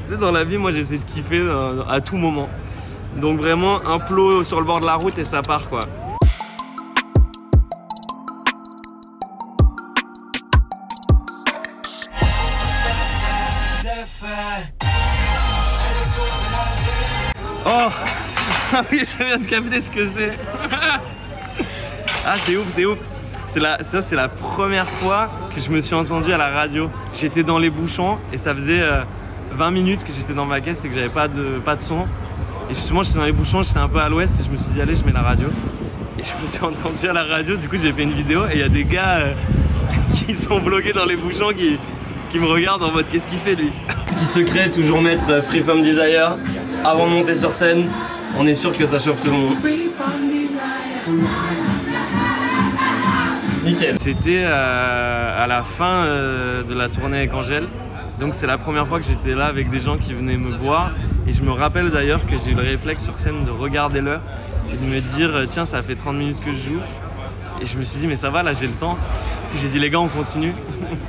Tu sais, dans la vie, moi j'essaie de kiffer à tout moment. Donc vraiment un plot sur le bord de la route et ça part quoi. Oh oui, je viens de capter ce que c'est. Ah c'est ouf, c'est ouf. Ça c'est la première fois que je me suis entendu à la radio. J'étais dans les bouchons et ça faisait 20 minutes que j'étais dans ma caisse et que j'avais pas de son. Et justement j'étais dans les bouchons, j'étais un peu à l'ouest et je me suis dit allez je mets la radio. Et je me suis entendu à la radio, du coup j'ai fait une vidéo et il y a des gars qui sont bloqués dans les bouchons qui me regardent en mode qu'est-ce qu'il fait lui. Petit secret, toujours mettre Free From Desire avant de monter sur scène. On est sûr que ça chauffe tout le monde. Nickel. C'était à la fin de la tournée avec Angèle. Donc c'est la première fois que j'étais là avec des gens qui venaient me voir. Et je me rappelle d'ailleurs que j'ai eu le réflexe sur scène de regarder l'heure et de me dire tiens ça fait 30 minutes que je joue. Et je me suis dit mais ça va là j'ai le temps. J'ai dit les gars on continue.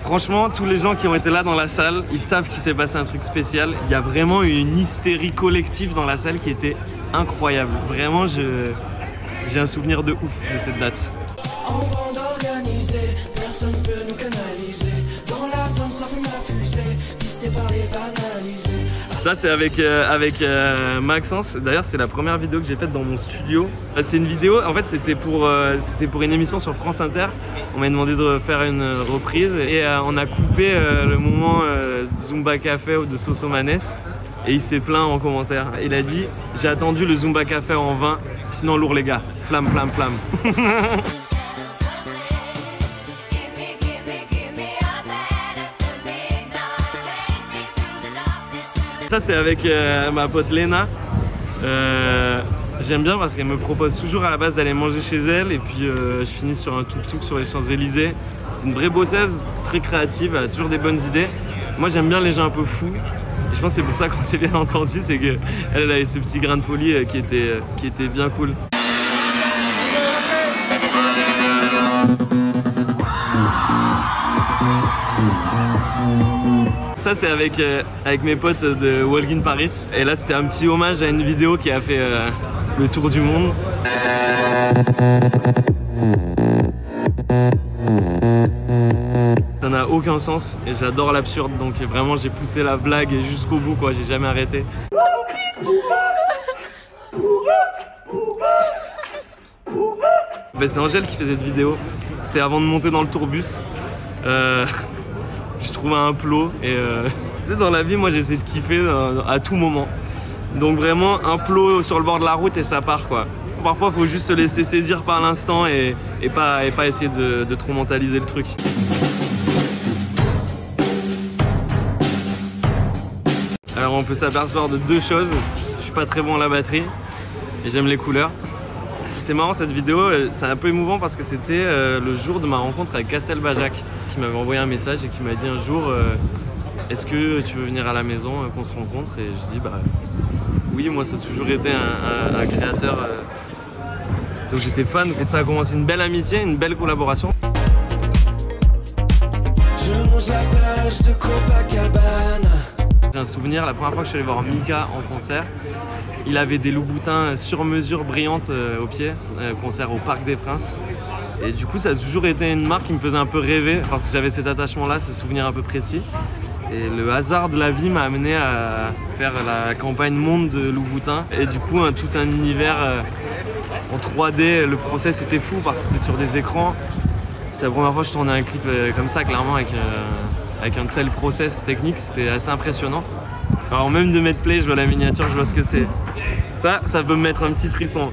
Franchement tous les gens qui ont été là dans la salle, ils savent qu'il s'est passé un truc spécial. Il y a vraiment eu une hystérie collective dans la salle qui était incroyable. Vraiment j'ai un souvenir de ouf de cette date. En bande organisée, personne peut nous canaliser. Dans la zone ça fume la fusée, pisté par les banalisés. Ça c'est avec Maxence. D'ailleurs c'est la première vidéo que j'ai faite dans mon studio. C'est une vidéo, en fait c'était pour une émission sur France Inter. On m'a demandé de faire une reprise et on a coupé le moment Zumba Café ou de Sosomanes. Et il s'est plaint en commentaire. Il a dit j'ai attendu le Zumba Café en vain, sinon lourd les gars. Flamme, flamme, flamme. Ça c'est avec ma pote Léna. J'aime bien parce qu'elle me propose toujours à la base d'aller manger chez elle et puis je finis sur un tuk-tuk sur les Champs-Élysées. C'est une vraie bosseuse, très créative, elle a toujours des bonnes idées. Moi j'aime bien les gens un peu fous et je pense que c'est pour ça qu'on s'est bien entendu, c'est qu'elle avait ce petit grain de folie qui était bien cool. Ça c'est avec mes potes de Walk in Paris et là c'était un petit hommage à une vidéo qui a fait le tour du monde. Ça n'a aucun sens et j'adore l'absurde donc vraiment j'ai poussé la blague jusqu'au bout quoi, j'ai jamais arrêté. Ben, c'est Angèle qui fait cette vidéo, c'était avant de monter dans le tourbus. Je trouvais un plot et tu sais dans la vie moi j'essaie de kiffer à tout moment. Donc vraiment un plot sur le bord de la route et ça part quoi. Parfois il faut juste se laisser saisir par l'instant et pas essayer de trop mentaliser le truc. Alors on peut s'apercevoir de deux choses. Je suis pas très bon à la batterie et j'aime les couleurs. C'est marrant cette vidéo, c'est un peu émouvant parce que c'était le jour de ma rencontre avec Castelbajac qui m'avait envoyé un message et qui m'a dit un jour est-ce que tu veux venir à la maison qu'on se rencontre? Et je dis bah oui, moi ça a toujours été un créateur donc j'étais fan et ça a commencé une belle amitié, une belle collaboration. Je longe la plage de Copacabana. J'ai un souvenir, la première fois que je suis allé voir Mika en concert, il avait des loups-boutins sur mesure brillantes aux pieds, concert au Parc des Princes. Et du coup ça a toujours été une marque qui me faisait un peu rêver parce que j'avais cet attachement-là, ce souvenir un peu précis. Et le hasard de la vie m'a amené à faire la campagne Monde de Louboutin. Et du coup tout un univers en 3D, le process était fou parce que c'était sur des écrans. C'est la première fois que je tournais un clip comme ça, clairement, avec un tel process technique, c'était assez impressionnant. Alors même de mettre play, je vois la miniature, je vois ce que c'est. Ça peut me mettre un petit frisson.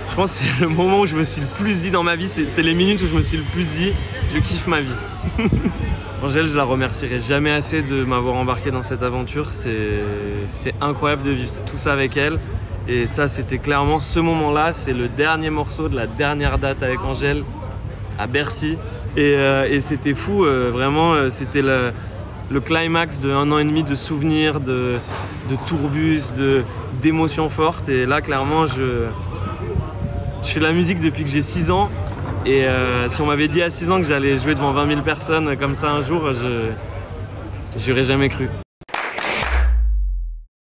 Je pense que c'est le moment où je me suis le plus dit dans ma vie, c'est les minutes où je me suis le plus dit, je kiffe ma vie. Angèle, je la remercierai jamais assez de m'avoir embarqué dans cette aventure, c'était incroyable de vivre tout ça avec elle. Et ça, c'était clairement ce moment-là, c'est le dernier morceau de la dernière date avec Angèle à Bercy. Et c'était fou, vraiment, c'était le climax de 1 an et demi de souvenirs, de tourbus, d'émotions fortes. Et là, clairement, Je fais de la musique depuis que j'ai 6 ans. Et si on m'avait dit à 6 ans que j'allais jouer devant 20 000 personnes comme ça un jour, j'aurais jamais cru.